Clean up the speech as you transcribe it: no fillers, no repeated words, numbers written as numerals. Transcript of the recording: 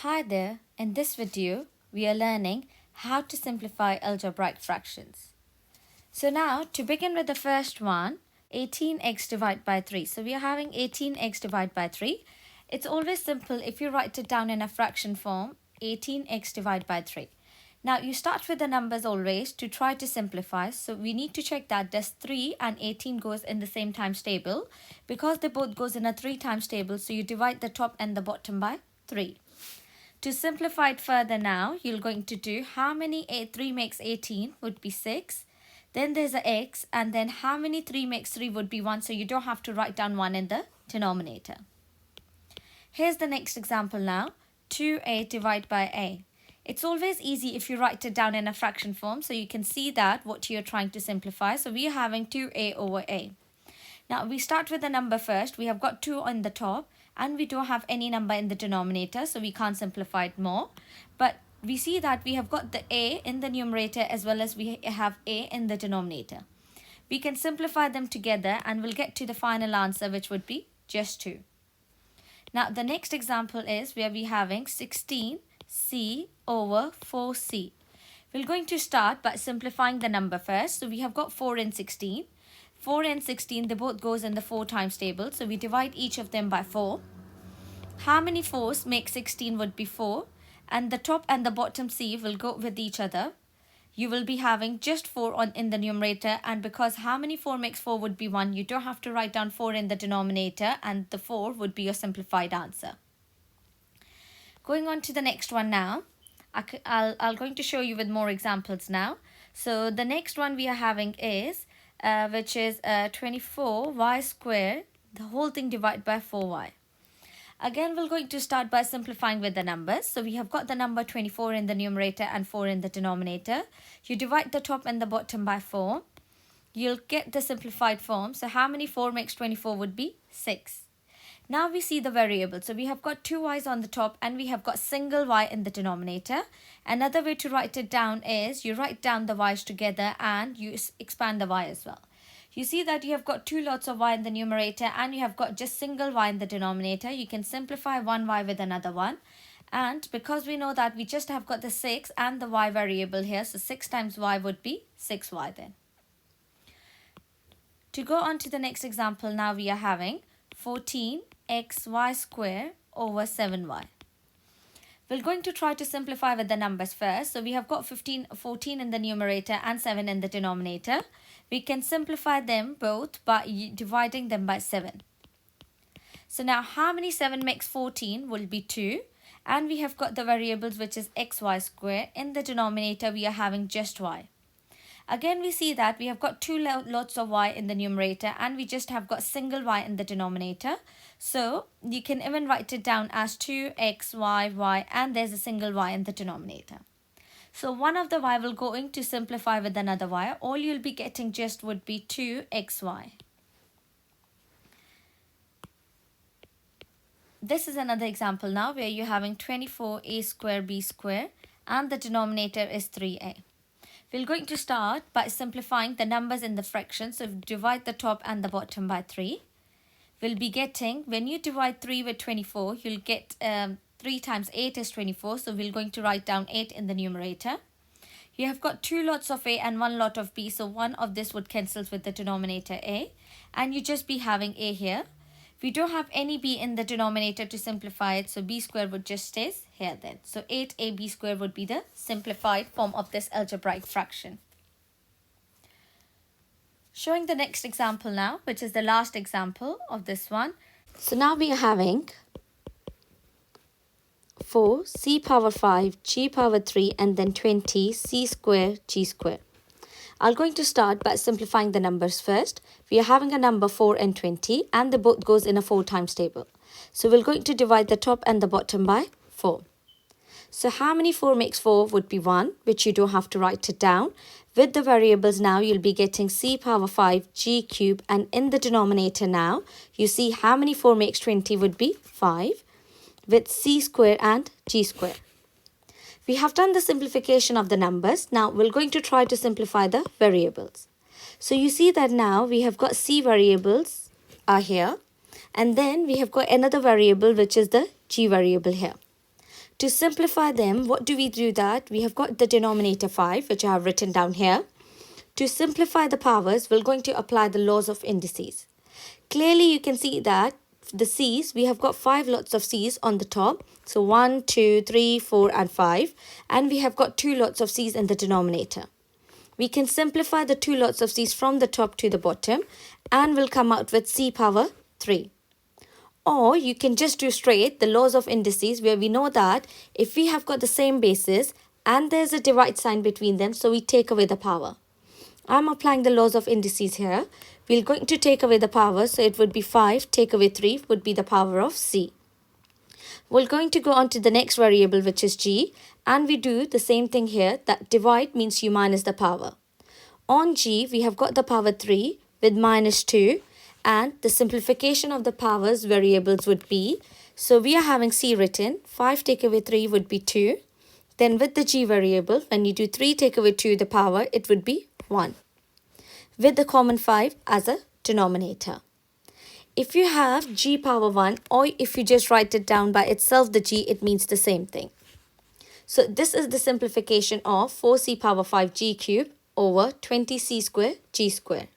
Hi there, in this video we are learning how to simplify algebraic fractions. So now to begin with the first one, 18x divided by 3. So we are having 18x divided by 3. It's always simple if you write it down in a fraction form, 18x divided by 3. Now you start with the numbers always to try to simplify. So we need to check that does 3 and 18 goes in the same times table. Because they both goes in a 3 times table, so you divide the top and the bottom by 3. To simplify it further now, you're going to do how many 3 makes 18 would be 6. Then there's a x, and then how many 3 makes 3 would be 1, so you don't have to write down 1 in the denominator. Here's the next example now, 2a divided by a. It's always easy if you write it down in a fraction form, so you can see that what you're trying to simplify. So we are having 2a over a. Now we start with the number first. We have got 2 on the top and we don't have any number in the denominator, so we can't simplify it more. But we see that we have got the a in the numerator as well as we have a in the denominator. We can simplify them together and we'll get to the final answer, which would be just 2. Now the next example is where we're having 16c over 4c. We're going to start by simplifying the number first. So we have got 4 and 16. 4 and 16, they both goes in the 4 times table. So we divide each of them by 4. How many 4s make 16 would be 4. And the top and the bottom c will go with each other. You will be having just 4 in the numerator. And because how many 4 makes 4 would be 1, you don't have to write down 4 in the denominator. And the 4 would be your simplified answer. Going on to the next one now. I'll going to show you with more examples now. So the next one we are having is which is 24y squared, the whole thing divided by 4y. Again, we're going to start by simplifying with the numbers. So we have got the number 24 in the numerator and 4 in the denominator. You divide the top and the bottom by 4. You'll get the simplified form. So how many 4 makes 24 would be 6. Now we see the variables. So we have got 2 y's on the top and we have got single y in the denominator. Another way to write it down is you write down the y's together and you expand the y as well. You see that you have got 2 lots of y in the numerator and you have got just single y in the denominator. You can simplify one y with another one. And because we know that we just have got the 6 and the y variable here, so 6 times y would be 6y then. To go on to the next example, now we are having 14xy squared over 7y. We're going to try to simplify with the numbers first. So we have got 14 in the numerator and 7 in the denominator. We can simplify them both by dividing them by 7. So now how many 7 makes 14 will be 2. And we have got the variables which is xy squared. In the denominator we are having just y. Again, we see that we have got 2 lots of y in the numerator and we just have got single y in the denominator. So you can even write it down as 2xy and there's a single y in the denominator. So one of the y will go into simplify with another y. All you'll be getting just would be 2xy. This is another example now where you're having 24a squared b squared and the denominator is 3a. We're going to start by simplifying the numbers in the fraction. So divide the top and the bottom by 3. We'll be getting, when you divide 3 with 24, you'll get 3 times 8 is 24. So we're going to write down 8 in the numerator. You have got 2 lots of a and 1 lot of b. So one of this would cancel with the denominator a. And you just be having a here. We don't have any b in the denominator to simplify it, so b squared would just stay here then. So 8ab squared would be the simplified form of this algebraic fraction. Showing the next example now, which is the last example of this one. So now we are having 4c power 5, g power 3 and then 20 c squared g squared. I'm going to start by simplifying the numbers first. We are having a number 4 and 20 and they both goes in a 4 times table. So we're going to divide the top and the bottom by 4. So how many 4 makes 4 would be 1, which you don't have to write it down. With the variables now, you'll be getting c power 5 g cube, and in the denominator now, you see how many 4 makes 20 would be 5 with c squared and g squared. We have done the simplification of the numbers. Now we're going to try to simplify the variables. So you see that now we have got c variables are here. And then we have got another variable which is the g variable here. To simplify them, what do? That we have got the denominator 5, which I have written down here. To simplify the powers, we're going to apply the laws of indices. Clearly, you can see that the C's, we have got 5 lots of C's on the top. So 1, 2, 3, 4 and 5. And we have got 2 lots of C's in the denominator. We can simplify the 2 lots of C's from the top to the bottom and we'll come out with C power 3. Or you can just do straight the laws of indices, where we know that if we have got the same bases and there's a divide sign between them, so we take away the power. I'm applying the laws of indices here. We're going to take away the power, so it would be 5, take away 3 would be the power of C. We're going to go on to the next variable, which is G, and we do the same thing here, that divide means you minus the power. On G, we have got the power 3 with minus 2, and the simplification of the powers variables would be, so we are having C written, 5 take away 3 would be 2. Then with the G variable, when you do 3 take away 2 the power, it would be 1. With the common 5 as a denominator. If you have G power 1, or if you just write it down by itself, the G, it means the same thing. So this is the simplification of 4C power 5 G cube over 20C square G square.